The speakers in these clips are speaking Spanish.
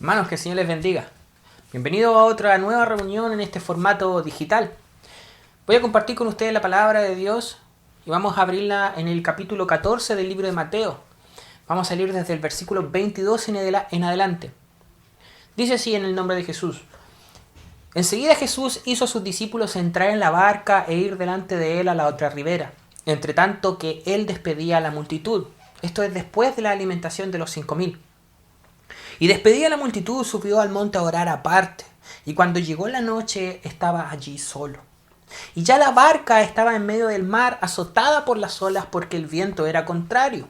Hermanos, que el Señor les bendiga. Bienvenido a otra nueva reunión en este formato digital. Voy a compartir con ustedes la palabra de Dios y vamos a abrirla en el capítulo 14 del libro de Mateo. Vamos a leer desde el versículo 22 en adelante. Dice así en el nombre de Jesús. Enseguida Jesús hizo a sus discípulos entrar en la barca e ir delante de él a la otra ribera, entre tanto que él despedía a la multitud. Esto es después de la alimentación de los 5.000. Y despedida a la multitud, subió al monte a orar aparte. Y cuando llegó la noche, estaba allí solo. Y ya la barca estaba en medio del mar, azotada por las olas porque el viento era contrario.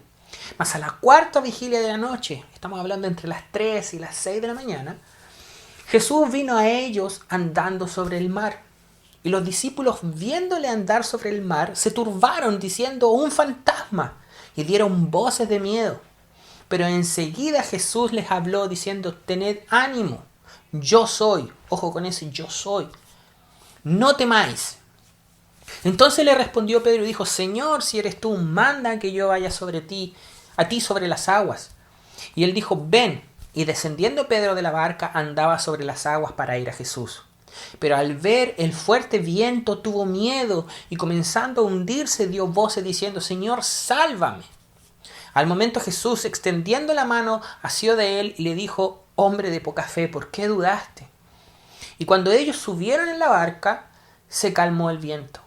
Mas a la cuarta vigilia de la noche, estamos hablando entre las 3 y las 6 de la mañana, Jesús vino a ellos andando sobre el mar. Y los discípulos, viéndole andar sobre el mar, se turbaron diciendo: ¡un fantasma! Y dieron voces de miedo. Pero enseguida Jesús les habló diciendo: tened ánimo, yo soy. Ojo con ese yo soy. No temáis. Entonces le respondió Pedro y dijo: Señor, si eres tú, manda que yo vaya a ti sobre las aguas. Y él dijo: ven. Y descendiendo Pedro de la barca, andaba sobre las aguas para ir a Jesús. Pero al ver el fuerte viento tuvo miedo y comenzando a hundirse dio voces diciendo: Señor, sálvame. Al momento Jesús, extendiendo la mano, asió de él y le dijo: hombre de poca fe, ¿por qué dudaste? Y cuando ellos subieron en la barca, se calmó el viento.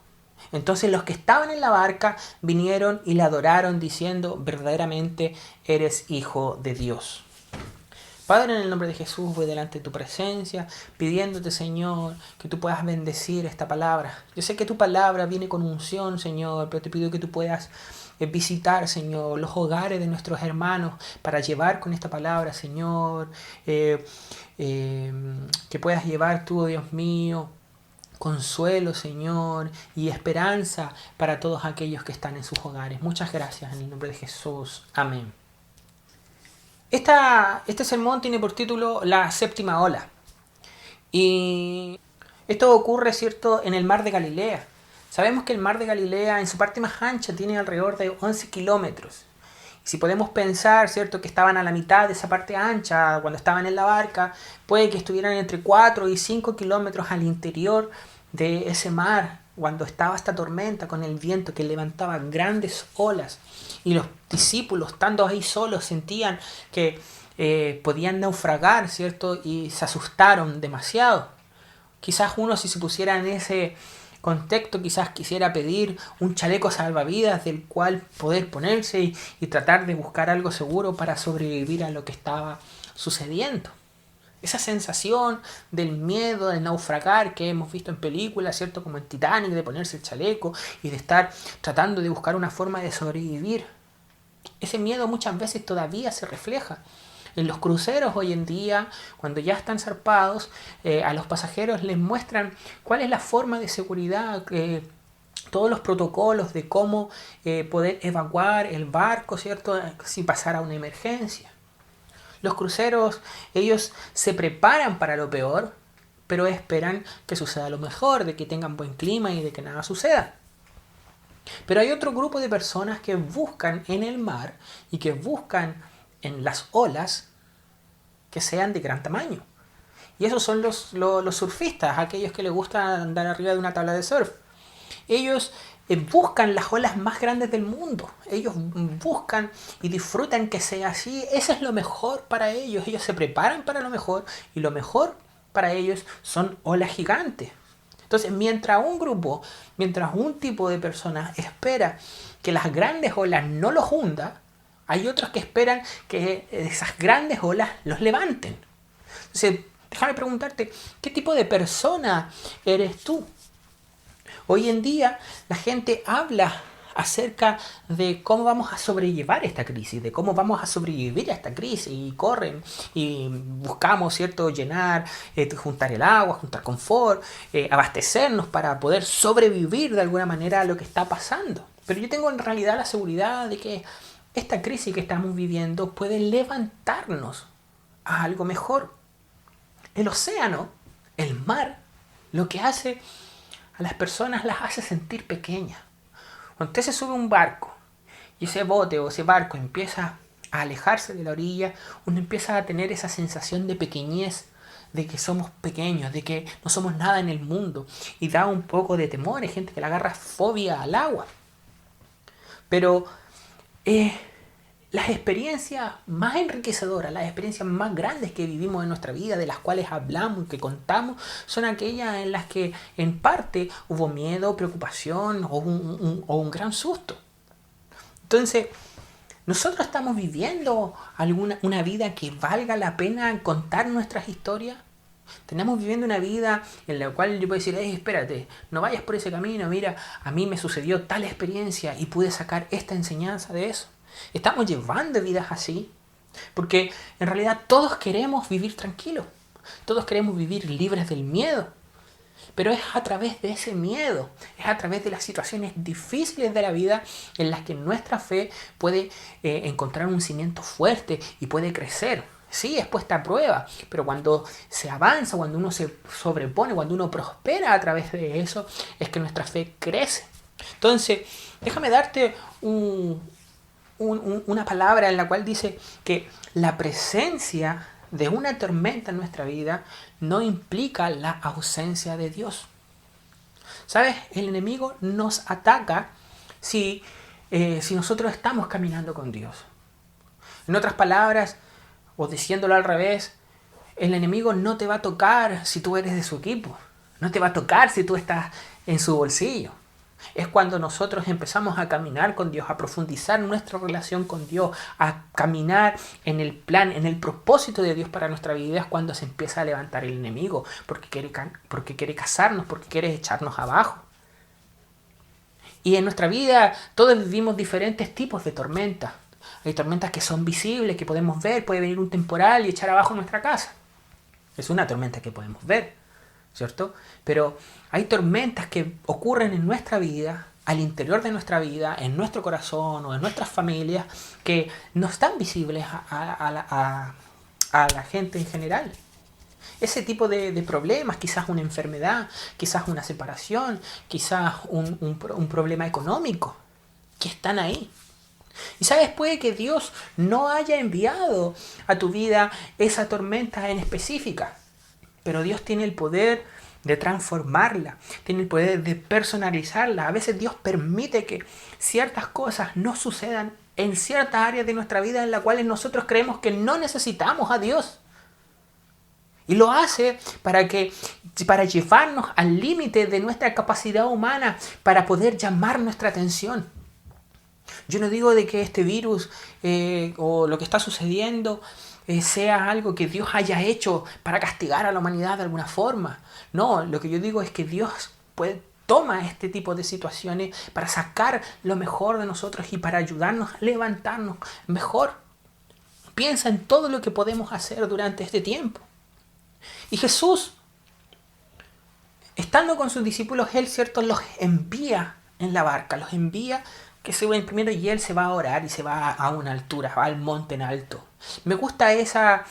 Entonces los que estaban en la barca vinieron y le adoraron diciendo: verdaderamente eres Hijo de Dios. Padre, en el nombre de Jesús voy delante de tu presencia, pidiéndote, Señor, que tú puedas bendecir esta palabra. Yo sé que tu palabra viene con unción, Señor, pero te pido que tú puedas visitar, Señor, los hogares de nuestros hermanos para llevar con esta palabra, Señor, que puedas llevar tú, Dios mío, consuelo, Señor, y esperanza para todos aquellos que están en sus hogares. Muchas gracias en el nombre de Jesús. Amén. Este sermón tiene por título La séptima ola. Y esto ocurre, ¿cierto?, en el mar de Galilea. Sabemos que el mar de Galilea en su parte más ancha tiene alrededor de 11 kilómetros. Si podemos pensar, ¿cierto?, que estaban a la mitad de esa parte ancha cuando estaban en la barca, puede que estuvieran entre 4 y 5 kilómetros al interior de ese mar cuando estaba esta tormenta con el viento que levantaba grandes olas. Y los discípulos, estando ahí solos, sentían que podían naufragar, ¿cierto? Y se asustaron demasiado. Quizás uno, si se pusiera en ese contexto, quizás quisiera pedir un chaleco salvavidas del cual poder ponerse y tratar de buscar algo seguro para sobrevivir a lo que estaba sucediendo. Esa sensación del miedo de naufragar que hemos visto en películas, ¿cierto?, como en Titanic, de ponerse el chaleco y de estar tratando de buscar una forma de sobrevivir. Ese miedo muchas veces todavía se refleja en los cruceros hoy en día. Cuando ya están zarpados, a los pasajeros les muestran cuál es la forma de seguridad, todos los protocolos de cómo poder evacuar el barco, ¿cierto?, si pasara una emergencia. Los cruceros, ellos se preparan para lo peor, pero esperan que suceda lo mejor, de que tengan buen clima y de que nada suceda. Pero hay otro grupo de personas que buscan en el mar y que buscan en las olas que sean de gran tamaño. Y esos son los surfistas, aquellos que les gusta andar arriba de una tabla de surf. Ellos buscan las olas más grandes del mundo. Ellos buscan y disfrutan que sea así. Eso es lo mejor para ellos. Ellos se preparan para lo mejor y lo mejor para ellos son olas gigantes. Entonces, mientras un tipo de personas espera que las grandes olas no los hunda, hay otros que esperan que esas grandes olas los levanten. Entonces, déjame preguntarte, ¿qué tipo de persona eres tú? Hoy en día la gente habla acerca de cómo vamos a sobrellevar esta crisis, de cómo vamos a sobrevivir a esta crisis, y corren y buscamos, ¿cierto?, llenar, juntar el agua, juntar confort, abastecernos para poder sobrevivir de alguna manera a lo que está pasando. Pero yo tengo en realidad la seguridad de que esta crisis que estamos viviendo puede levantarnos a algo mejor. El océano, el mar, lo que hace a las personas las hace sentir pequeñas. Cuando usted se sube a un barco y ese bote o ese barco empieza a alejarse de la orilla, uno empieza a tener esa sensación de pequeñez, de que somos pequeños, de que no somos nada en el mundo, y da un poco de temor. Hay gente que le agarra fobia al agua. Pero las experiencias más enriquecedoras, las experiencias más grandes que vivimos en nuestra vida, de las cuales hablamos, que contamos, son aquellas en las que en parte hubo miedo, preocupación o un gran susto. Entonces, nosotros estamos viviendo una vida que valga la pena contar nuestras historias. Tenemos viviendo una vida en la cual yo puedo decir, espérate, no vayas por ese camino, mira, a mí me sucedió tal experiencia y pude sacar esta enseñanza de eso. Estamos llevando vidas así, porque en realidad todos queremos vivir tranquilos, todos queremos vivir libres del miedo, pero es a través de ese miedo, es a través de las situaciones difíciles de la vida en las que nuestra fe puede encontrar un cimiento fuerte y puede crecer. Sí, es puesta a prueba, pero cuando se avanza, cuando uno se sobrepone, cuando uno prospera a través de eso, es que nuestra fe crece. Entonces, déjame darte una palabra en la cual dice que la presencia de una tormenta en nuestra vida no implica la ausencia de Dios. ¿Sabes? El enemigo nos ataca si nosotros estamos caminando con Dios. En otras palabras, o diciéndolo al revés, el enemigo no te va a tocar si tú eres de su equipo. No te va a tocar si tú estás en su bolsillo. Es cuando nosotros empezamos a caminar con Dios, a profundizar nuestra relación con Dios, a caminar en el plan, en el propósito de Dios para nuestra vida, es cuando se empieza a levantar el enemigo, porque quiere cazarnos, porque quiere echarnos abajo. Y en nuestra vida todos vivimos diferentes tipos de tormentas. Hay tormentas que son visibles, que podemos ver, puede venir un temporal y echar abajo nuestra casa. Es una tormenta que podemos ver, ¿cierto? Pero hay tormentas que ocurren en nuestra vida, al interior de nuestra vida, en nuestro corazón o en nuestras familias, que no están visibles a la gente en general. Ese tipo de problemas, quizás una enfermedad, quizás una separación, quizás un problema económico, que están ahí. Y sabes, puede que Dios no haya enviado a tu vida esa tormenta en específica, pero Dios tiene el poder de transformarla, tiene el poder de personalizarla. A veces Dios permite que ciertas cosas no sucedan en ciertas áreas de nuestra vida en las cuales nosotros creemos que no necesitamos a Dios. Y lo hace para llevarnos al límite de nuestra capacidad humana para poder llamar nuestra atención. Yo no digo de que este virus o lo que está sucediendo sea algo que Dios haya hecho para castigar a la humanidad de alguna forma. No, lo que yo digo es que Dios toma este tipo de situaciones para sacar lo mejor de nosotros y para ayudarnos a levantarnos mejor. Piensa en todo lo que podemos hacer durante este tiempo. Y Jesús, estando con sus discípulos, Él, ¿cierto?, los envía en la barca, los envía que se vayan primero y Él se va a orar y se va a una altura, va al monte en alto. Me gusta esa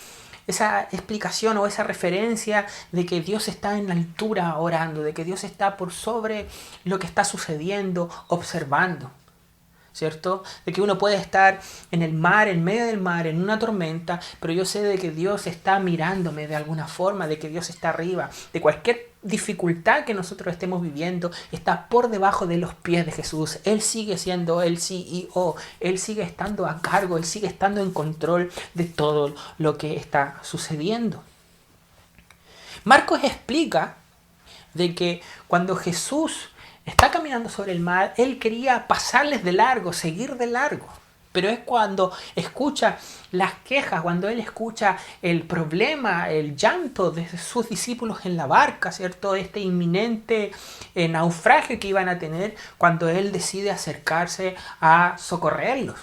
explicación o esa referencia de que Dios está en la altura orando, de que Dios está por sobre lo que está sucediendo, observando, ¿cierto? De que uno puede estar en el mar, en medio del mar, en una tormenta, pero yo sé de que Dios está mirándome de alguna forma, de que Dios está arriba, de cualquier dificultad que nosotros estemos viviendo, está por debajo de los pies de Jesús. Él sigue siendo el CEO, Él sigue estando a cargo, Él sigue estando en control de todo lo que está sucediendo. Marcos explica de que cuando Jesús está caminando sobre el mar, Él quería pasarles de largo, seguir de largo. Pero es cuando escucha las quejas, cuando Él escucha el problema, el llanto de sus discípulos en la barca, ¿cierto? Este inminente naufragio que iban a tener, cuando Él decide acercarse a socorrerlos.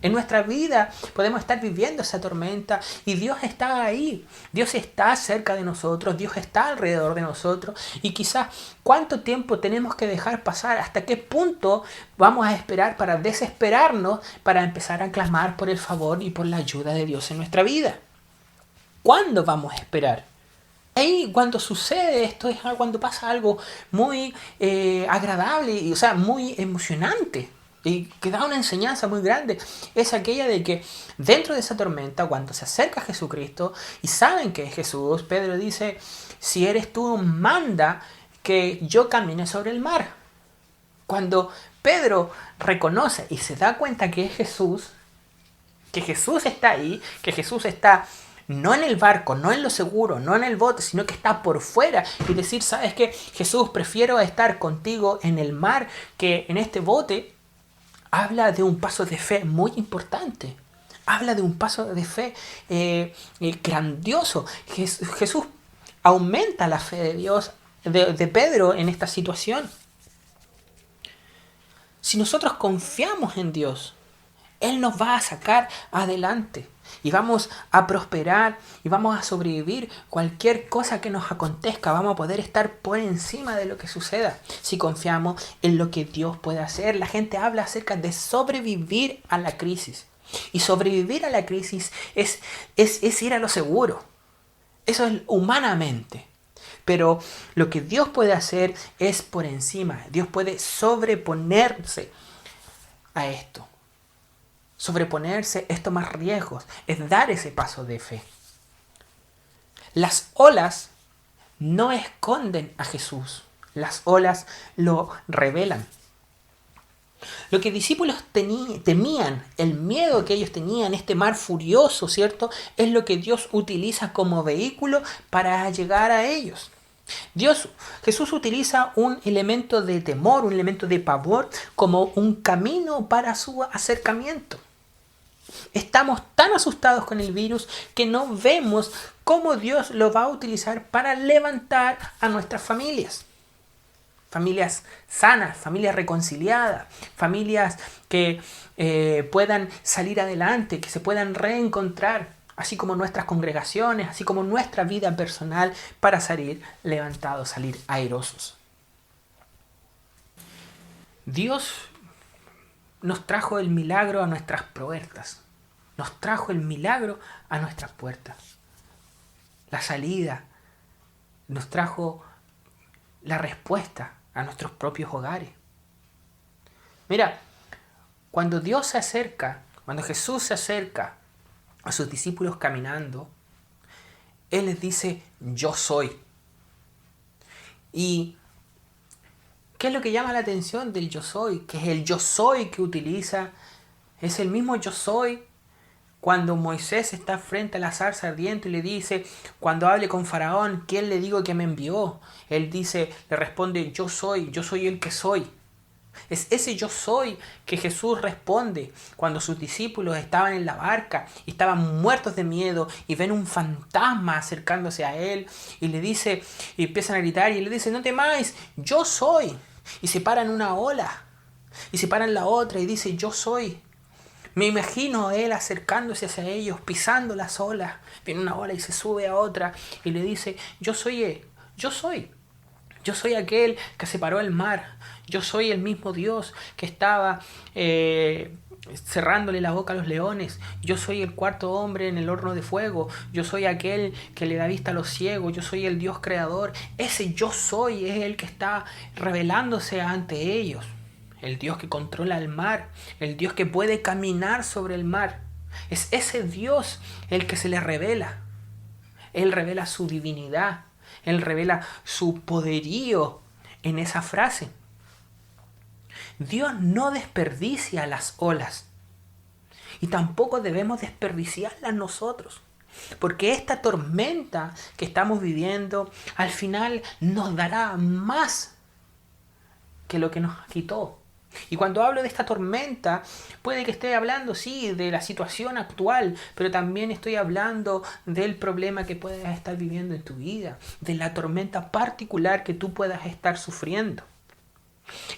En nuestra vida podemos estar viviendo esa tormenta y Dios está ahí. Dios está cerca de nosotros, Dios está alrededor de nosotros. Y quizás cuánto tiempo tenemos que dejar pasar, hasta qué punto vamos a esperar para desesperarnos, para empezar a clamar por el favor y por la ayuda de Dios en nuestra vida. ¿Cuándo vamos a esperar? Ahí cuando sucede esto es cuando pasa algo muy agradable, o sea, muy emocionante. y que da una enseñanza muy grande, es aquella de que dentro de esa tormenta, cuando se acerca a Jesucristo y saben que es Jesús, Pedro dice, si eres tú, manda que yo camine sobre el mar. Cuando Pedro reconoce y se da cuenta que es Jesús, que Jesús está ahí, que Jesús está no en el barco, no en lo seguro, no en el bote, sino que está por fuera, y decir, ¿sabes qué? Jesús, prefiero estar contigo en el mar que en este bote, habla de un paso de fe muy importante. Habla de un paso de fe grandioso. Jesús aumenta la fe de Dios, de Pedro en esta situación. Si nosotros confiamos en Dios, Él nos va a sacar adelante y vamos a prosperar y vamos a sobrevivir cualquier cosa que nos acontezca. Vamos a poder estar por encima de lo que suceda si confiamos en lo que Dios puede hacer. La gente habla acerca de sobrevivir a la crisis. Y sobrevivir a la crisis es ir a lo seguro. Eso es humanamente. Pero lo que Dios puede hacer es por encima. Dios puede sobreponerse a esto. Sobreponerse es tomar riesgos, es dar ese paso de fe. Las olas no esconden a Jesús. Las olas lo revelan. Lo que discípulos temían, el miedo que ellos tenían, este mar furioso, ¿cierto? Es lo que Dios utiliza como vehículo para llegar a ellos. Jesús utiliza un elemento de temor, un elemento de pavor, como un camino para su acercamiento. Estamos tan asustados con el virus que no vemos cómo Dios lo va a utilizar para levantar a nuestras familias. Familias sanas, familias reconciliadas, familias que puedan salir adelante, que se puedan reencontrar, así como nuestras congregaciones, así como nuestra vida personal, para salir levantados, salir airosos. Dios nos trajo el milagro a nuestras puertas. Nos trajo el milagro a nuestras puertas. La salida. Nos trajo la respuesta a nuestros propios hogares. Mira, cuando Dios se acerca, cuando Jesús se acerca a sus discípulos caminando, Él les dice, yo soy. Y ¿qué es lo que llama la atención del yo soy? Que es el yo soy que utiliza, es el mismo yo soy cuando Moisés está frente a la zarza ardiente y le dice, cuando hable con Faraón, ¿quién le digo que me envió? Él dice, le responde, yo soy el que soy. Es ese yo soy que Jesús responde cuando sus discípulos estaban en la barca y estaban muertos de miedo y ven un fantasma acercándose a él y le dice, y empiezan a gritar y le dice, no temáis, yo soy. Y se paran una ola y se paran la otra y dice, yo soy. Me imagino a él acercándose hacia ellos, pisando las olas. Viene una ola y se sube a otra y le dice, yo soy él, yo soy. Yo soy aquel que separó el mar. Yo soy el mismo Dios que estaba cerrándole la boca a los leones. Yo soy el cuarto hombre en el horno de fuego. Yo soy aquel que le da vista a los ciegos. Yo soy el Dios creador. Ese yo soy es el que está revelándose ante ellos. El Dios que controla el mar. El Dios que puede caminar sobre el mar. Es ese Dios el que se le revela. Él revela su divinidad. Él revela su poderío en esa frase. Dios no desperdicia las olas. Y tampoco debemos desperdiciarlas nosotros. Porque esta tormenta que estamos viviendo al final nos dará más que lo que nos quitó. Y cuando hablo de esta tormenta, puede que esté hablando, sí, de la situación actual, pero también estoy hablando del problema que puedas estar viviendo en tu vida, de la tormenta particular que tú puedas estar sufriendo.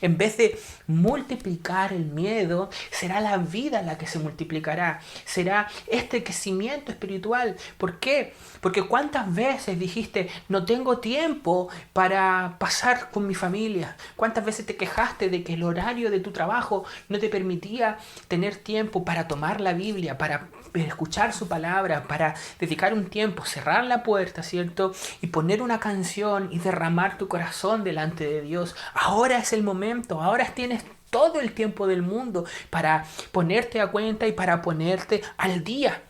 En vez de multiplicar el miedo, será la vida la que se multiplicará. Será este crecimiento espiritual. ¿Por qué? Porque ¿cuántas veces dijiste, no tengo tiempo para pasar con mi familia? ¿Cuántas veces te quejaste de que el horario de tu trabajo no te permitía tener tiempo para tomar la Biblia, para escuchar su palabra, para dedicar un tiempo, cerrar la puerta, ¿cierto? Y poner una canción y derramar tu corazón delante de Dios? Ahora es el momento, ahora tienes todo el tiempo del mundo para ponerte a cuenta y para ponerte al día.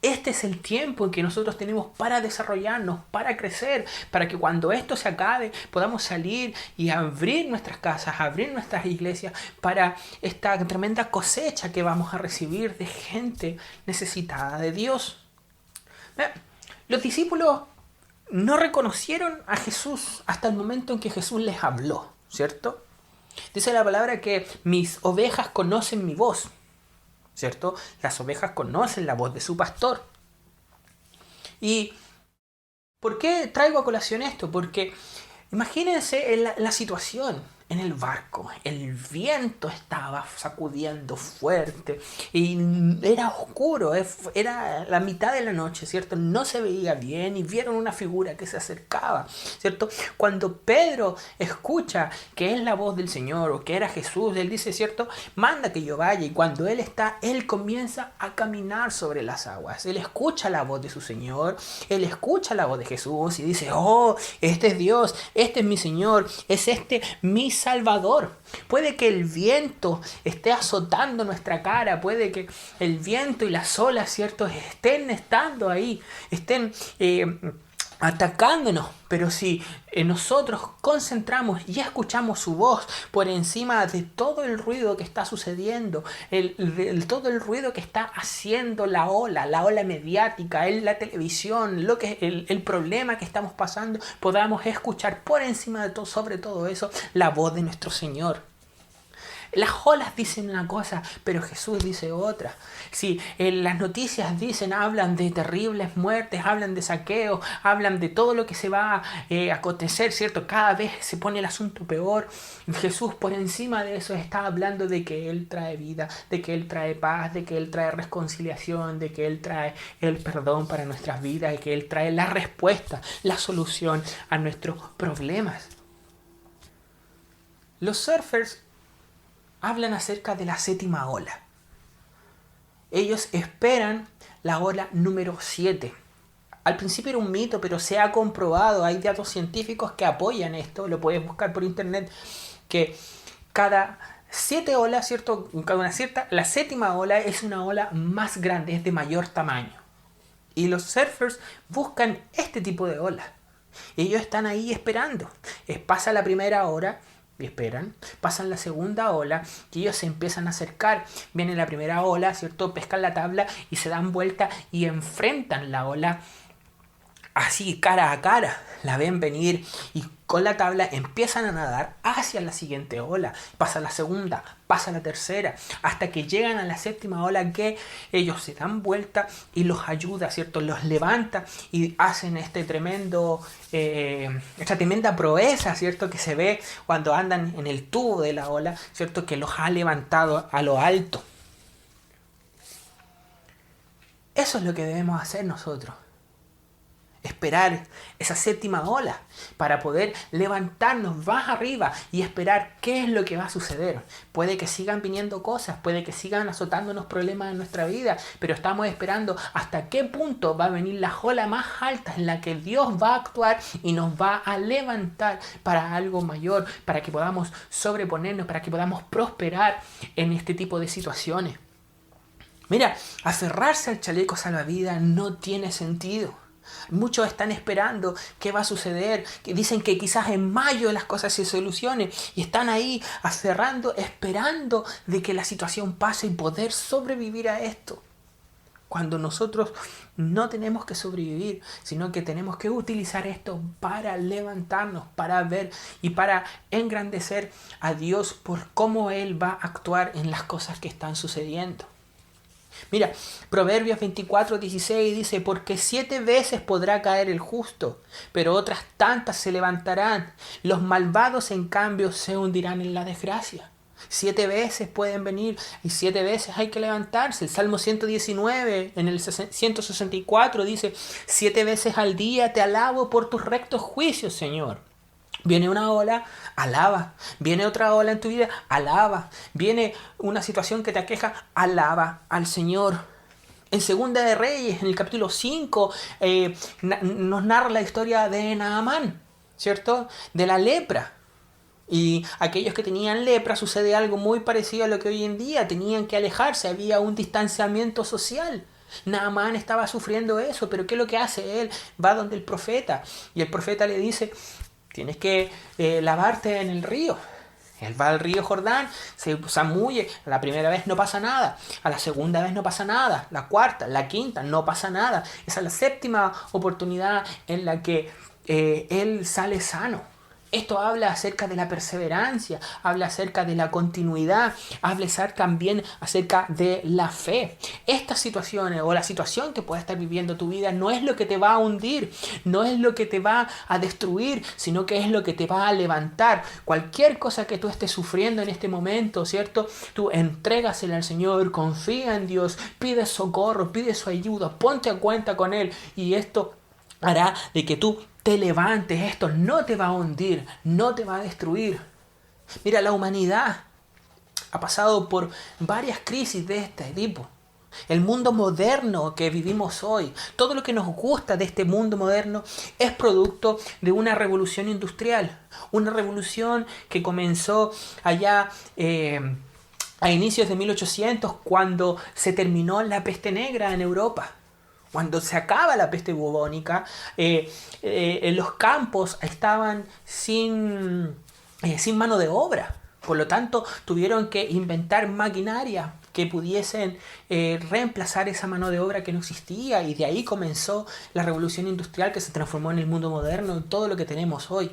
Este es el tiempo en que nosotros tenemos para desarrollarnos, para crecer, para que cuando esto se acabe podamos salir y abrir nuestras casas, abrir nuestras iglesias para esta tremenda cosecha que vamos a recibir de gente necesitada de Dios. Los discípulos no reconocieron a Jesús hasta el momento en que Jesús les habló, ¿cierto? Dice la palabra que mis ovejas conocen mi voz, ¿cierto? Las ovejas conocen la voz de su pastor. ¿Y por qué traigo a colación esto? Porque imagínense la situación en el barco. El viento estaba sacudiendo fuerte y era oscuro, era la mitad de la noche, ¿cierto? No se veía bien y vieron una figura que se acercaba, ¿cierto? Cuando Pedro escucha que es la voz del Señor o que era Jesús, él dice, ¿cierto? Manda que yo vaya, y cuando él comienza a caminar sobre las aguas. Él escucha la voz de su Señor, él escucha la voz de Jesús y dice, oh, este es Dios, este es mi Señor, es este mi Salvador. Puede que el viento esté azotando nuestra cara, puede que el viento y las olas, ¿cierto?, estén estando ahí, estén atacándonos, pero si nosotros concentramos y escuchamos su voz por encima de todo el ruido que está sucediendo, todo el ruido que está haciendo la ola mediática, la televisión, el problema que estamos pasando, podamos escuchar por encima de todo, sobre todo eso, la voz de nuestro Señor. Las olas dicen una cosa, pero Jesús dice otra. Si las noticias hablan de terribles muertes, hablan de saqueos, hablan de todo lo que se va a acontecer, ¿cierto? Cada vez se pone el asunto peor. Jesús por encima de eso está hablando de que Él trae vida, de que Él trae paz, de que Él trae reconciliación, de que Él trae el perdón para nuestras vidas, de que Él trae la respuesta, la solución a nuestros problemas. Los surfers hablan acerca de la séptima ola. Ellos esperan la ola número 7. Al principio era un mito, pero se ha comprobado, hay datos científicos que apoyan esto, lo puedes buscar por internet, que cada 7 olas, ¿cierto? La séptima ola es una ola más grande, es de mayor tamaño. Y los surfers buscan este tipo de ola. Ellos están ahí esperando. Pasa la primera hora y esperan, pasan la segunda ola y ellos se empiezan a acercar. Viene la primera ola, ¿cierto? Pescan la tabla y se dan vuelta y enfrentan la ola así cara a cara. La ven venir y con la tabla empiezan a nadar hacia la siguiente ola. Pasa la segunda, pasa la tercera, hasta que llegan a la séptima ola, que ellos se dan vuelta y los ayuda, ¿cierto? Los levanta y hacen esta tremenda proeza, ¿cierto? Que se ve cuando andan en el tubo de la ola, ¿cierto? Que los ha levantado a lo alto. Eso es lo que debemos hacer nosotros. Esperar esa séptima ola para poder levantarnos más arriba y esperar qué es lo que va a suceder. Puede que sigan viniendo cosas, puede que sigan azotándonos problemas en nuestra vida, pero estamos esperando hasta qué punto va a venir la ola más alta en la que Dios va a actuar y nos va a levantar para algo mayor, para que podamos sobreponernos, para que podamos prosperar en este tipo de situaciones. Mira, aferrarse al chaleco salvavidas no tiene sentido. Muchos están esperando qué va a suceder, que dicen que quizás en mayo las cosas se solucionen y están ahí aferrando, esperando de que la situación pase y poder sobrevivir a esto. Cuando nosotros no tenemos que sobrevivir, sino que tenemos que utilizar esto para levantarnos, para ver y para engrandecer a Dios por cómo Él va a actuar en las cosas que están sucediendo. Mira, Proverbios 24:16 dice, porque 7 veces podrá caer el justo, pero otras tantas se levantarán. Los malvados, en cambio, se hundirán en la desgracia. 7 veces pueden venir y 7 veces hay que levantarse. El Salmo 119, en el 164, dice, 7 veces al día te alabo por tus rectos juicios, Señor. Viene una ola, alaba. Viene otra ola en tu vida, alaba. Viene una situación que te aqueja, alaba al Señor. En Segunda de Reyes, en el capítulo 5, nos narra la historia de Naamán, ¿cierto? De la lepra. Y aquellos que tenían lepra sucede algo muy parecido a lo que hoy en día, tenían que alejarse, había un distanciamiento social. Naamán estaba sufriendo eso, pero ¿qué es lo que hace él? Va donde el profeta y el profeta le dice, tienes que lavarte en el río. Él va al río Jordán, se zambulle, la primera vez no pasa nada, a la segunda vez no pasa nada, la cuarta, la quinta, no pasa nada. Esa es la séptima oportunidad en la que él sale sano. Esto habla acerca de la perseverancia, habla acerca de la continuidad, habla también acerca de la fe. Estas situaciones o la situación que pueda estar viviendo tu vida no es lo que te va a hundir, no es lo que te va a destruir, sino que es lo que te va a levantar. Cualquier cosa que tú estés sufriendo en este momento, ¿cierto? Tú entrégasela al Señor, confía en Dios, pide socorro, pide su ayuda, ponte a cuenta con Él y esto hará de que tú te levantes. Esto no te va a hundir, no te va a destruir. Mira, la humanidad ha pasado por varias crisis de este tipo. El mundo moderno que vivimos hoy, todo lo que nos gusta de este mundo moderno es producto de una revolución industrial. Una revolución que comenzó allá a inicios de 1800, cuando se terminó la peste negra en Europa. Cuando se acaba la peste bubónica, los campos estaban sin mano de obra. Por lo tanto, tuvieron que inventar maquinaria que pudiesen reemplazar esa mano de obra que no existía. Y de ahí comenzó la revolución industrial que se transformó en el mundo moderno, en todo lo que tenemos hoy.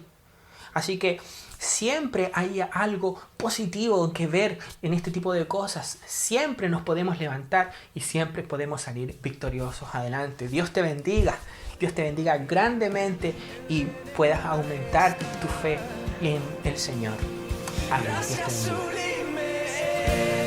Así que siempre hay algo positivo que ver en este tipo de cosas. Siempre nos podemos levantar y siempre podemos salir victoriosos adelante. Dios te bendiga grandemente y puedas aumentar tu fe en el Señor. Amén. Dios te bendiga.